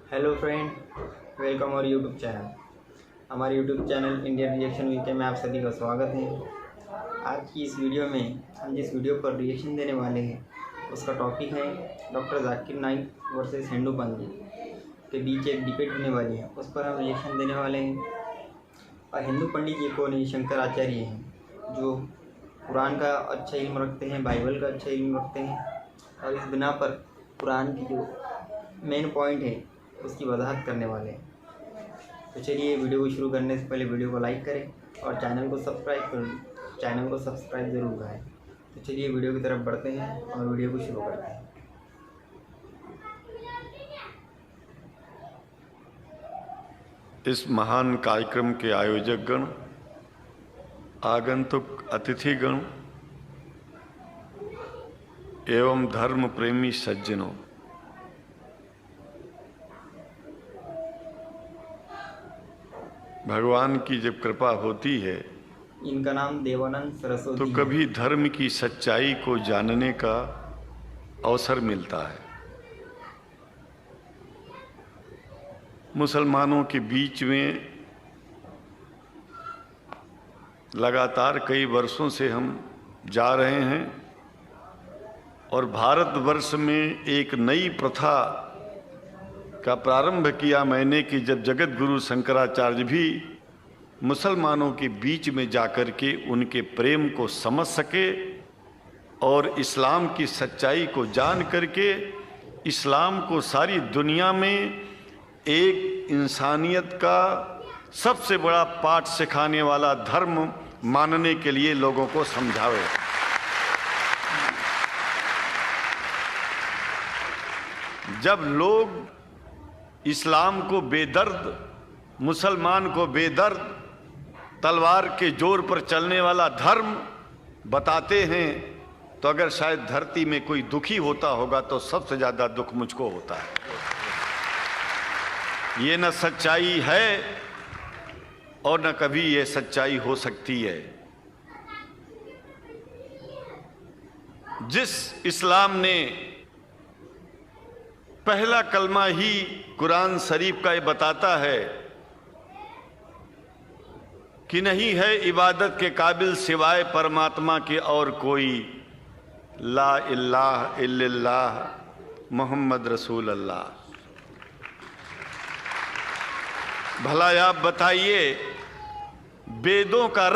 Hello friend, welcome और YouTube channel. हमारे YouTube channel Indian reaction VK में आप सभी का स्वागत है। आज की इस वीडियो में हम जिस वीडियो पर रिएक्शन देने वाले हैं उसका टॉपिक है डॉक्टर जाकिर नाइक वर्सेस हिंदू पंडित के बीच एक डिबेट होने वाली है, उस पर हम रिएक्शन देने वाले हैं। और हिंदू पंडित जी को नहीं, शंकराचार्य हैं जो कुरान का अच्छा इल्म रखते हैं, बाइबल का अच्छा इल्म रखते हैं और इस बिना पर कुरान की जो मेन पॉइंट है उसकी वजाहत करने वाले हैं। तो चलिए वीडियो को शुरू करने से पहले वीडियो को लाइक करें और चैनल को सब्सक्राइब ज़रूर करें। तो चलिए वीडियो की तरफ बढ़ते हैं और वीडियो को शुरू करते हैं। इस महान कार्यक्रम के आयोजक गण, आगंतुक अतिथिगण एवं धर्म प्रेमी सज्जनों, भगवान की जब कृपा होती है इनका नाम देवानंद सरस्वती तो कभी धर्म की सच्चाई को जानने का अवसर मिलता है। मुसलमानों के बीच में लगातार कई वर्षों से हम जा रहे हैं और भारतवर्ष में एक नई प्रथा का प्रारंभ किया मैंने कि जब जगत गुरु शंकराचार्य भी मुसलमानों के बीच में जाकर के उनके प्रेम को समझ सके और इस्लाम की सच्चाई को जान करके इस्लाम को सारी दुनिया में एक इंसानियत का सबसे बड़ा पाठ सिखाने वाला धर्म मानने के लिए लोगों को समझावे। जब लोग इस्लाम को बेदर्द, मुसलमान को बेदर्द, तलवार के जोर पर चलने वाला धर्म बताते हैं तो अगर शायद धरती में कोई दुखी होता होगा तो सबसे ज़्यादा दुख मुझको होता है। ये न सच्चाई है और न कभी ये सच्चाई हो सकती है। जिस इस्लाम ने पहला कलमा ही कुरान शरीफ का ये बताता है कि नहीं है इबादत के काबिल सिवाय परमात्मा के और कोई, ला इलाहा इल्लल्लाह मोहम्मद रसूल अल्लाह। भला आप बताइए, वेदों का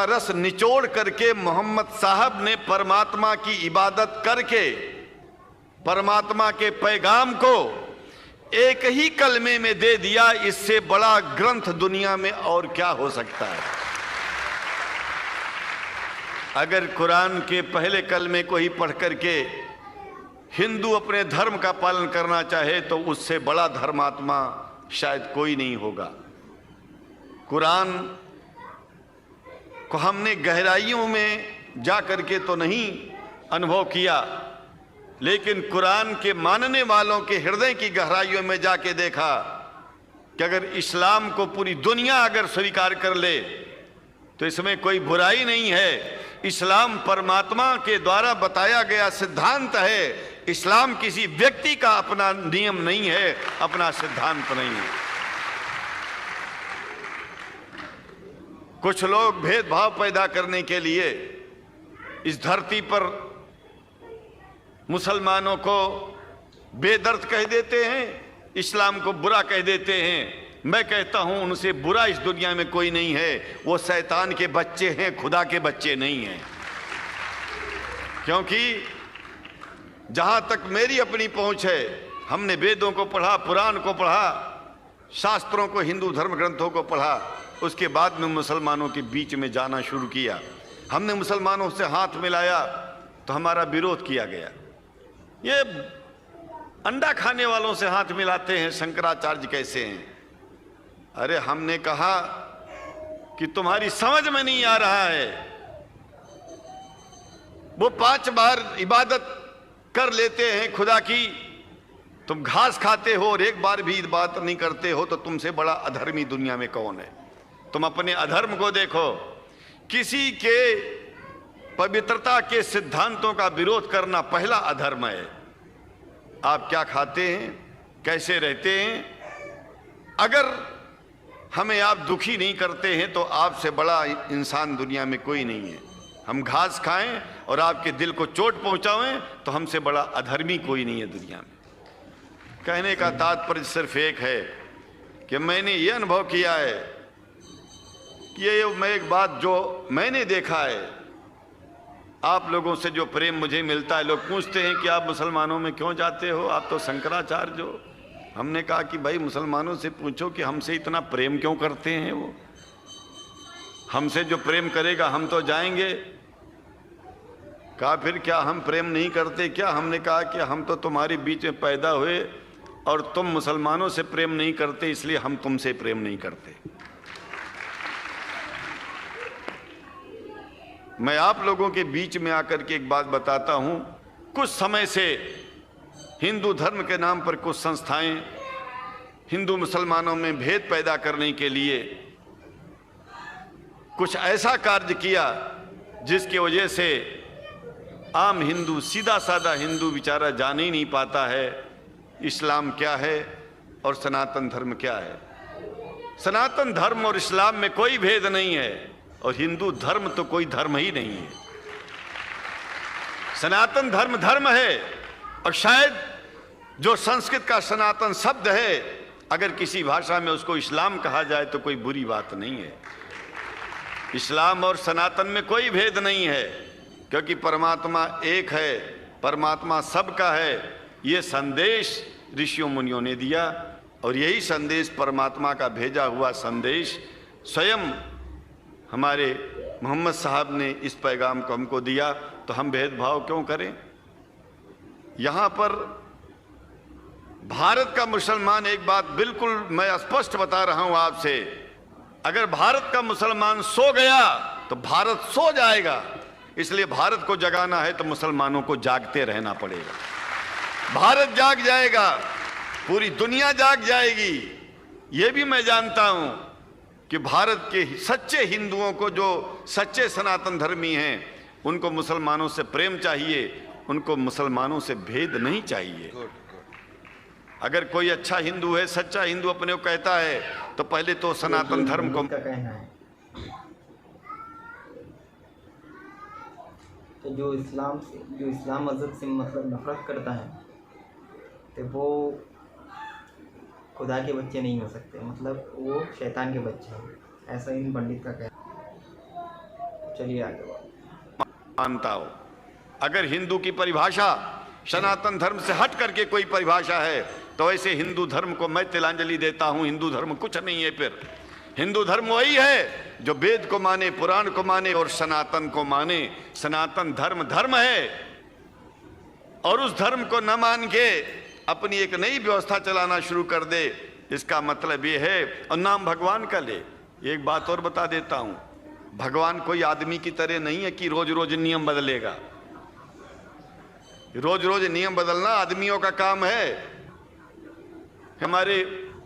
रस निचोड़ करके मोहम्मद साहब ने परमात्मा की इबादत करके परमात्मा के पैगाम को एक ही कलमे में दे दिया। इससे बड़ा ग्रंथ दुनिया में और क्या हो सकता है। अगर कुरान के पहले कलमे को ही पढ़ करके हिंदू अपने धर्म का पालन करना चाहे तो उससे बड़ा धर्मात्मा शायद कोई नहीं होगा। कुरान को हमने गहराइयों में जा करके तो नहीं अनुभव किया, लेकिन कुरान के मानने वालों के हृदय की गहराइयों में जाके देखा कि अगर इस्लाम को पूरी दुनिया अगर स्वीकार कर ले तो इसमें कोई बुराई नहीं है। इस्लाम परमात्मा के द्वारा बताया गया सिद्धांत है। इस्लाम किसी व्यक्ति का अपना नियम नहीं है, अपना सिद्धांत नहीं है। कुछ लोग भेदभाव पैदा करने के लिए इस धरती पर मुसलमानों को बेदर्द कह देते हैं, इस्लाम को बुरा कह देते हैं। मैं कहता हूं उनसे बुरा इस दुनिया में कोई नहीं है। वो शैतान के बच्चे हैं, खुदा के बच्चे नहीं हैं। क्योंकि जहां तक मेरी अपनी पहुंच है, हमने वेदों को पढ़ा, पुराण को पढ़ा, शास्त्रों को, हिंदू धर्म ग्रंथों को पढ़ा। उसके बाद में मुसलमानों के बीच में जाना शुरू किया। हमने मुसलमानों से हाथ मिलाया तो हमारा विरोध किया गया। ये अंडा खाने वालों से हाथ मिलाते हैं, शंकराचार्य कैसे हैं। अरे हमने कहा कि तुम्हारी समझ में नहीं आ रहा है। वो 5 बार इबादत कर लेते हैं खुदा की, तुम घास खाते हो और एक बार भी इबादत नहीं करते हो, तो तुमसे बड़ा अधर्मी दुनिया में कौन है। तुम अपने अधर्म को देखो। किसी के पवित्रता के सिद्धांतों का विरोध करना पहला अधर्म है। आप क्या खाते हैं, कैसे रहते हैं। अगर हमें आप दुखी नहीं करते हैं तो आपसे बड़ा इंसान दुनिया में कोई नहीं है। हम घास खाएं और आपके दिल को चोट पहुंचाएं तो हमसे बड़ा अधर्मी कोई नहीं है दुनिया में। कहने का तात्पर्य सिर्फ एक है कि मैंने ये अनुभव किया है कि ये मैं एक बात जो मैंने देखा है, आप लोगों से जो प्रेम मुझे मिलता है, लोग पूछते हैं कि आप मुसलमानों में क्यों जाते हो, आप तो शंकराचार्य हो। हमने कहा कि भाई मुसलमानों से पूछो कि हमसे इतना प्रेम क्यों करते हैं। वो हमसे जो प्रेम करेगा हम तो जाएंगे। कहा फिर क्या हम प्रेम नहीं करते क्या? हमने कहा कि हम तो तुम्हारे बीच में पैदा हुए और तुम मुसलमानों से प्रेम नहीं करते, इसलिए हम तुमसे प्रेम नहीं करते। मैं आप लोगों के बीच में आकर के एक बात बताता हूं। कुछ समय से हिंदू धर्म के नाम पर कुछ संस्थाएं हिंदू मुसलमानों में भेद पैदा करने के लिए कुछ ऐसा कार्य किया जिसकी वजह से आम हिंदू, सीधा साधा हिंदू बेचारा जान ही नहीं पाता है इस्लाम क्या है और सनातन धर्म क्या है। सनातन धर्म और इस्लाम में कोई भेद नहीं है और हिंदू धर्म तो कोई धर्म ही नहीं है। सनातन धर्म धर्म है और शायद जो संस्कृत का सनातन शब्द है, अगर किसी भाषा में उसको इस्लाम कहा जाए तो कोई बुरी बात नहीं है। इस्लाम और सनातन में कोई भेद नहीं है, क्योंकि परमात्मा एक है, परमात्मा सबका है। ये संदेश ऋषियों मुनियों ने दिया और यही संदेश परमात्मा का भेजा हुआ संदेश स्वयं हमारे मोहम्मद साहब ने इस पैगाम को हमको दिया। तो हम भेदभाव क्यों करें? यहाँ पर भारत का मुसलमान, एक बात बिल्कुल मैं स्पष्ट बता रहा हूं आपसे, अगर भारत का मुसलमान सो गया तो भारत सो जाएगा। इसलिए भारत को जगाना है तो मुसलमानों को जागते रहना पड़ेगा। भारत जाग जाएगा, पूरी दुनिया जाग जाएगी। ये भी मैं जानता हूं कि भारत के सच्चे हिंदुओं को, जो सच्चे सनातन धर्मी हैं, उनको मुसलमानों से प्रेम चाहिए, उनको मुसलमानों से भेद नहीं चाहिए। अगर कोई अच्छा हिंदू है, सच्चा हिंदू अपने को कहता है, तो पहले तो सनातन धर्म को का कहना है कि जो इस्लाम मजहब से मतलब नफरत करता है तो वो खुदा के बच्चे नहीं हो सकते, मतलब वो शैतान के बच्चे हैं, ऐसा इन पंडित का कहना। चलिए आगे मानता हो। अगर हिंदू की परिभाषा सनातन धर्म से हट करके कोई परिभाषा है तो ऐसे हिंदू धर्म को मैं तिलांजलि देता हूं। हिंदू धर्म कुछ नहीं है। फिर हिंदू धर्म वही है जो वेद को माने, पुराण को माने और सनातन को माने। सनातन धर्म धर्म है और उस धर्म को न मान के अपनी एक नई व्यवस्था चलाना शुरू कर दे, इसका मतलब ये है, और नाम भगवान का ले। एक बात और बता देता हूं, भगवान कोई आदमी की तरह नहीं है कि रोज रोज नियम बदलेगा। रोज रोज नियम बदलना आदमियों का काम है। हमारे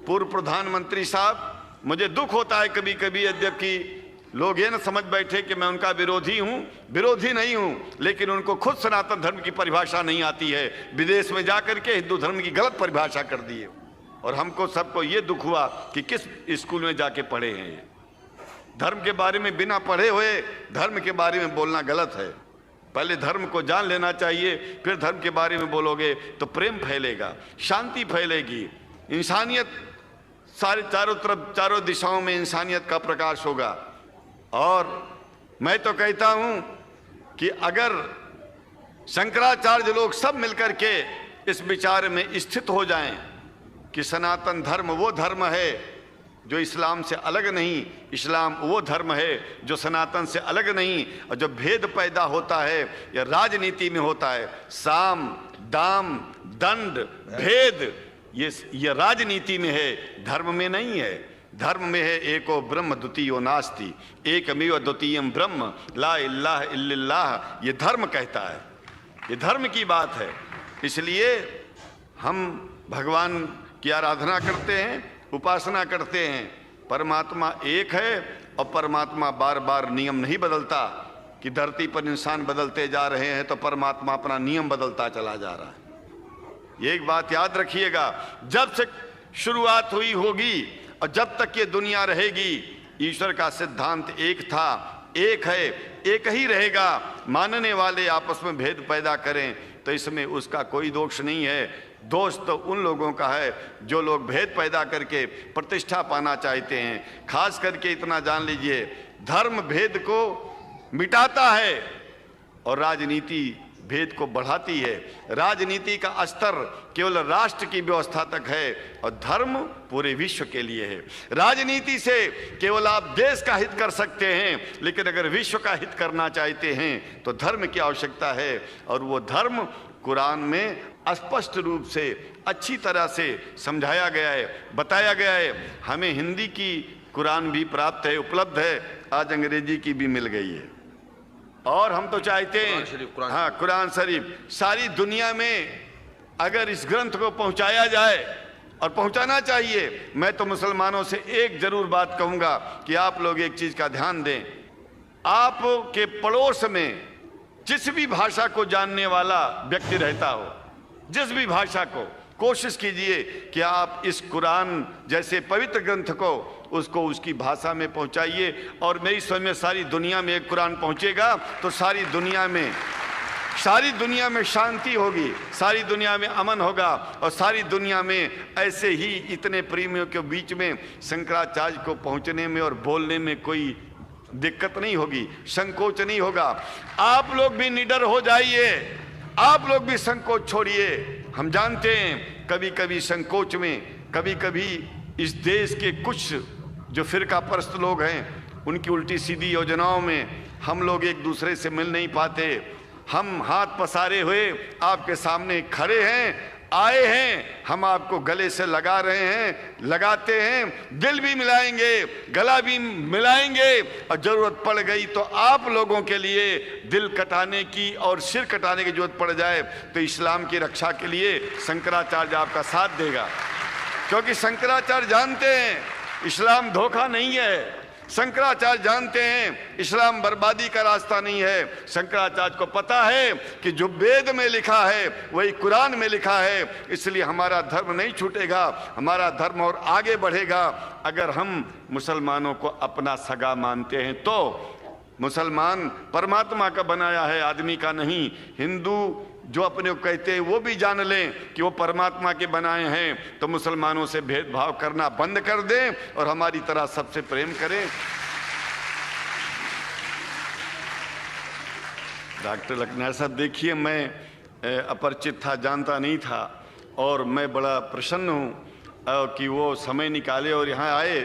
पूर्व प्रधानमंत्री साहब, मुझे दुख होता है कभी कभी, यद्यपि लोग ये न समझ बैठे कि मैं उनका विरोधी हूं, विरोधी नहीं हूं, लेकिन उनको खुद सनातन धर्म की परिभाषा नहीं आती है। विदेश में जाकर के हिंदू धर्म की गलत परिभाषा कर दी है और हमको सबको ये दुख हुआ कि किस स्कूल में जाके पढ़े हैं। ये धर्म के बारे में बिना पढ़े हुए धर्म के बारे में बोलना गलत है। पहले धर्म को जान लेना चाहिए, फिर धर्म के बारे में बोलोगे तो प्रेम फैलेगा, शांति फैलेगी, इंसानियत सारे चारों तरफ, चारों दिशाओं में इंसानियत का प्रकाश होगा। और मैं तो कहता हूं कि अगर शंकराचार्य लोग सब मिलकर के इस विचार में स्थित हो जाएं कि सनातन धर्म वो धर्म है जो इस्लाम से अलग नहीं, इस्लाम वो धर्म है जो सनातन से अलग नहीं, और जो भेद पैदा होता है या राजनीति में होता है, साम दाम दंड भेद, ये राजनीति में है, धर्म में नहीं है। धर्म में है एको ब्रह्म द्वितीयो नास्ति, एकमेव द्वितीयम ब्रह्म ला इलाहा इल्लल्लाह। ये धर्म कहता है, ये धर्म की बात है। इसलिए हम भगवान की आराधना करते हैं, उपासना करते हैं। परमात्मा एक है और परमात्मा बार बार नियम नहीं बदलता कि धरती पर इंसान बदलते जा रहे हैं तो परमात्मा अपना नियम बदलता चला जा रहा है। ये एक बात याद रखिएगा, जब से शुरुआत हुई होगी और जब तक ये दुनिया रहेगी, ईश्वर का सिद्धांत एक था, एक है, एक ही रहेगा। मानने वाले आपस में भेद पैदा करें तो इसमें उसका कोई दोष नहीं है। दोष तो उन लोगों का है जो लोग भेद पैदा करके प्रतिष्ठा पाना चाहते हैं। खास करके इतना जान लीजिए, धर्म भेद को मिटाता है और राजनीति भेद को बढ़ाती है। राजनीति का स्तर केवल राष्ट्र की व्यवस्था तक है और धर्म पूरे विश्व के लिए है। राजनीति से केवल आप देश का हित कर सकते हैं, लेकिन अगर विश्व का हित करना चाहते हैं तो धर्म की आवश्यकता है। और वो धर्म कुरान में स्पष्ट रूप से अच्छी तरह से समझाया गया है, बताया गया है। हमें हिंदी की कुरान भी प्राप्त है, उपलब्ध है, आज अंग्रेजी की भी मिल गई है। और हम तो चाहते हैं हाँ, कुरान शरीफ सारी दुनिया में अगर इस ग्रंथ को पहुंचाया जाए, और पहुंचाना चाहिए। मैं तो मुसलमानों से एक जरूर बात कहूंगा कि आप लोग एक चीज का ध्यान दें, आपके पड़ोस में जिस भी भाषा को जानने वाला व्यक्ति रहता हो, जिस भी भाषा को, कोशिश कीजिए कि आप इस कुरान जैसे पवित्र ग्रंथ को उसको उसकी भाषा में पहुंचाइए। और मेरी समझ में सारी दुनिया में एक कुरान पहुंचेगा तो सारी दुनिया में शांति होगी, सारी दुनिया में अमन होगा और सारी दुनिया में ऐसे ही इतने प्रेमियों के बीच में शंकराचार्य को पहुंचने में और बोलने में कोई दिक्कत नहीं होगी, संकोच नहीं होगा। आप लोग भी निडर हो जाइए, आप लोग भी संकोच छोड़िए। हम जानते हैं कभी कभी संकोच में, कभी कभी इस देश के कुछ जो फिरका परस्त लोग हैं उनकी उल्टी सीधी योजनाओं में हम लोग एक दूसरे से मिल नहीं पाते। हम हाथ पसारे हुए आपके सामने खड़े हैं, आए हैं, हम आपको गले से लगा रहे हैं, लगाते हैं, दिल भी मिलाएंगे, गला भी मिलाएंगे और जरूरत पड़ गई तो आप लोगों के लिए दिल कटाने की और सिर कटाने की जरूरत पड़ जाए तो इस्लाम की रक्षा के लिए शंकराचार्य आपका साथ देगा। क्योंकि शंकराचार्य जानते हैं इस्लाम धोखा नहीं है, शंकराचार्य जानते हैं इस्लाम बर्बादी का रास्ता नहीं है। शंकराचार्य को पता है कि जो वेद में लिखा है वही कुरान में लिखा है, इसलिए हमारा धर्म नहीं छूटेगा, हमारा धर्म और आगे बढ़ेगा। अगर हम मुसलमानों को अपना सगा मानते हैं तो मुसलमान परमात्मा का बनाया है, आदमी का नहीं। हिंदू जो अपने को कहते हैं वो भी जान लें कि वो परमात्मा के बनाए हैं, तो मुसलमानों से भेदभाव करना बंद कर दें और हमारी तरह सबसे प्रेम करें। डॉक्टर लखनार साहब, देखिए मैं अपरिचित था, जानता नहीं था और मैं बड़ा प्रसन्न हूँ कि वो समय निकाले और यहाँ आए।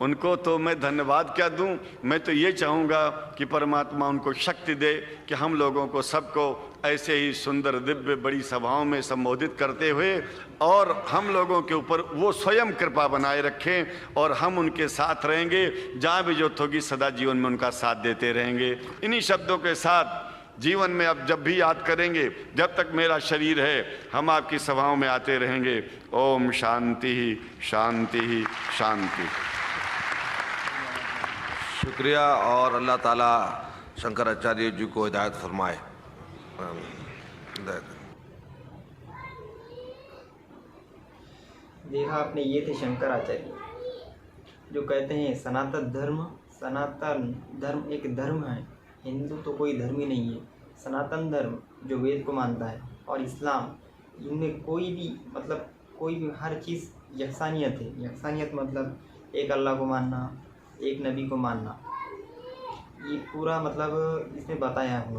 उनको तो मैं धन्यवाद क्या दूं, मैं तो ये चाहूँगा कि परमात्मा उनको शक्ति दे कि हम लोगों को सबको ऐसे ही सुंदर दिव्य बड़ी सभाओं में संबोधित करते हुए और हम लोगों के ऊपर वो स्वयं कृपा बनाए रखें और हम उनके साथ रहेंगे, जहाँ भी जरूरत होगी सदा जीवन में उनका साथ देते रहेंगे। इन्हीं शब्दों के साथ जीवन में अब जब भी याद करेंगे, जब तक मेरा शरीर है, हम आपकी सभाओं में आते रहेंगे। ओम शांति ही शांति ही शांति। शुक्रिया और अल्लाह ताला शंकराचार्य जी को हिदायत फरमाए। देखा आपने, ये थे शंकराचार्य जो कहते हैं सनातन धर्म एक धर्म है, हिंदू तो कोई धर्म ही नहीं है। सनातन धर्म जो वेद को मानता है और इस्लाम, इनमें कोई भी हर चीज़ यकसानियत है। यकसानियत मतलब एक अल्लाह को मानना, एक नबी को मानना, ये पूरा मतलब इसमें बताया है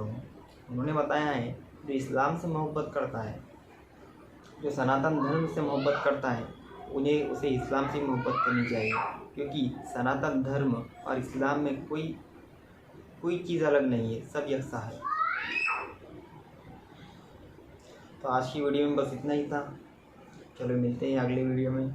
उन्होंने बताया है। जो इस्लाम से मोहब्बत करता है, जो सनातन धर्म से मोहब्बत करता है, उसे इस्लाम से मोहब्बत करनी चाहिए, क्योंकि सनातन धर्म और इस्लाम में कोई चीज़ अलग नहीं है, सब यकसा है। तो आज की वीडियो में बस इतना ही था। चलो मिलते हैं अगले वीडियो में।